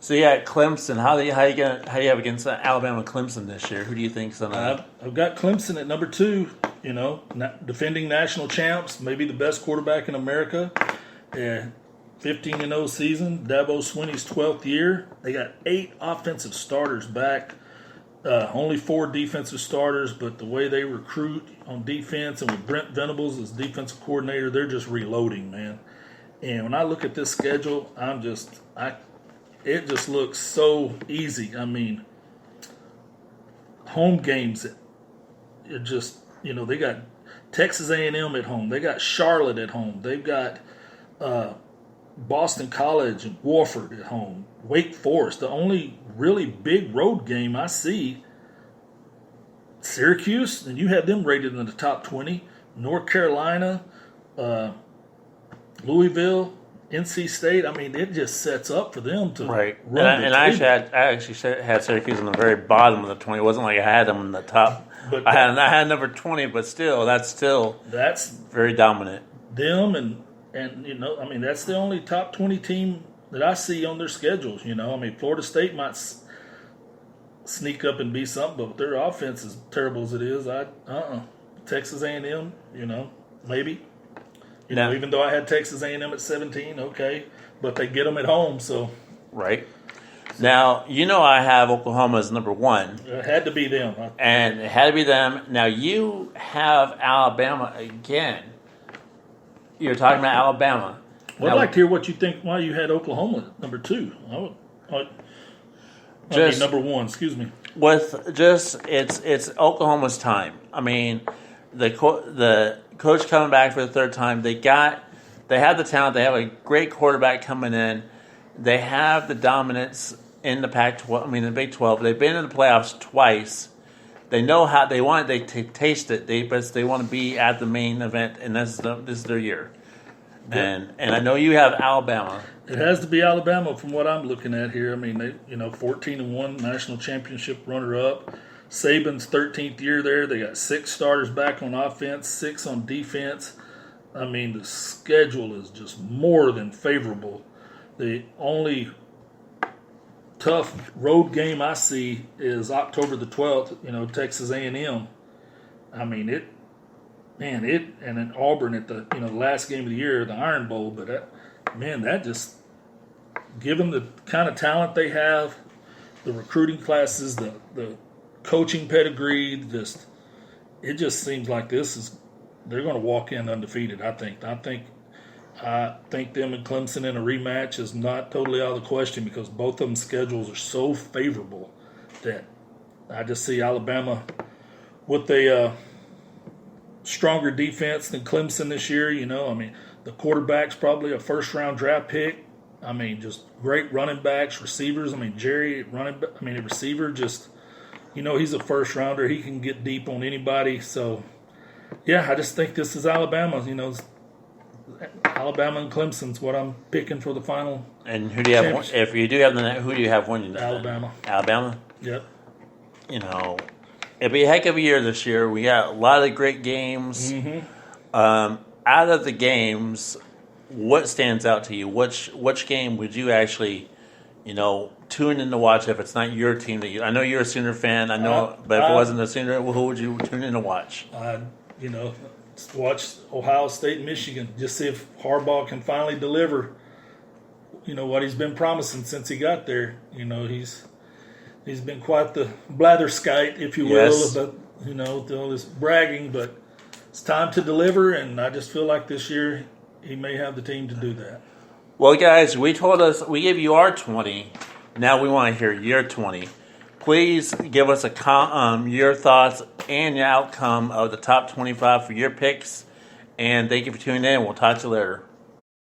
So you got Clemson. How do you have against Alabama Clemson this year? Who do you think's gonna? I've got Clemson at number 2. Defending national champs, maybe the best quarterback in America. 15-0 season. Dabo Swinney's 12th year. They got 8 offensive starters back. Only 4 defensive starters, but the way they recruit on defense and with Brent Venables as defensive coordinator, they're just reloading, man. And when I look at this schedule, it just looks so easy. I mean, home games, it just, they got Texas A&M at home. They got Charlotte at home. They've got Boston College and Wofford at home. Wake Forest. The only really big road game I see, Syracuse, and you have them rated in the top 20. North Carolina, Louisville, NC State. I mean, it just sets up for them to Right. run And I actually had Syracuse on the very bottom of the 20. It wasn't like I had them in the top. But I had number 20, but that's very dominant. Them and that's the only top 20 team that I see on their schedules. Florida State might sneak up and be something, but their offense is terrible as it is. Texas A&M, maybe. Even though I had Texas A&M at 17, okay, but they get them at home, so. Right. Now, I have Oklahoma as number 1. It had to be them. And it had to be them. Now, you have Alabama again. You're talking about Alabama. Well, I'd like to hear what you think, why you had Oklahoma at number 2. Number 1, excuse me. It's Oklahoma's time. I mean, the coach coming back for the 3rd time. They have the talent. They have a great quarterback coming in. They have the dominance in the Pac-12. I mean, the Big 12. They've been in the playoffs twice. They know how they want it. They taste it. They want to be at the main event, and this is their year. And I know you have Alabama. It has to be Alabama from what I'm looking at here. I mean, they 14-1 national championship runner-up. Saban's 13th year there. They got 6 starters back on offense, 6 on defense. I mean, the schedule is just more than favorable. The only tough road game I see is October the 12th, Texas A&M. I mean, and then Auburn at the, last game of the year, the Iron Bowl. But that just, given the kind of talent they have, the recruiting classes, the coaching pedigree, it just seems like they're going to walk in undefeated. I think them and Clemson in a rematch is not totally out of the question because both of them schedules are so favorable that I just see Alabama with a stronger defense than Clemson this year. The quarterback's probably a first-round draft pick. I mean, just great running backs, receivers. I mean, Jerry, a receiver, just, he's a first-rounder. He can get deep on anybody. So, yeah, I just think this is Alabama. Alabama and Clemson's what I'm picking for the final. And who do you have? If you do have who do you have winning? Alabama. Alabama? Yep. It'll be a heck of a year this year. We got a lot of great games. Mm-hmm. Out of the games, what stands out to you? Which game would you actually, tune in to watch if it's not your team that you? I know you're a Sooner fan. I know, but if it wasn't a Sooner, who would you tune in to watch? Watch Ohio State, Michigan, just see if Harbaugh can finally deliver. What he's been promising since he got there. He's been quite the blatherskite, if you will, yes. But with all this bragging. But it's time to deliver, and I just feel like this year he may have the team to do that. Well, guys, we gave you our 20. Now we want to hear your 20. Please give us your thoughts and your outcome of the top 25 for your picks. And thank you for tuning in. We'll talk to you later.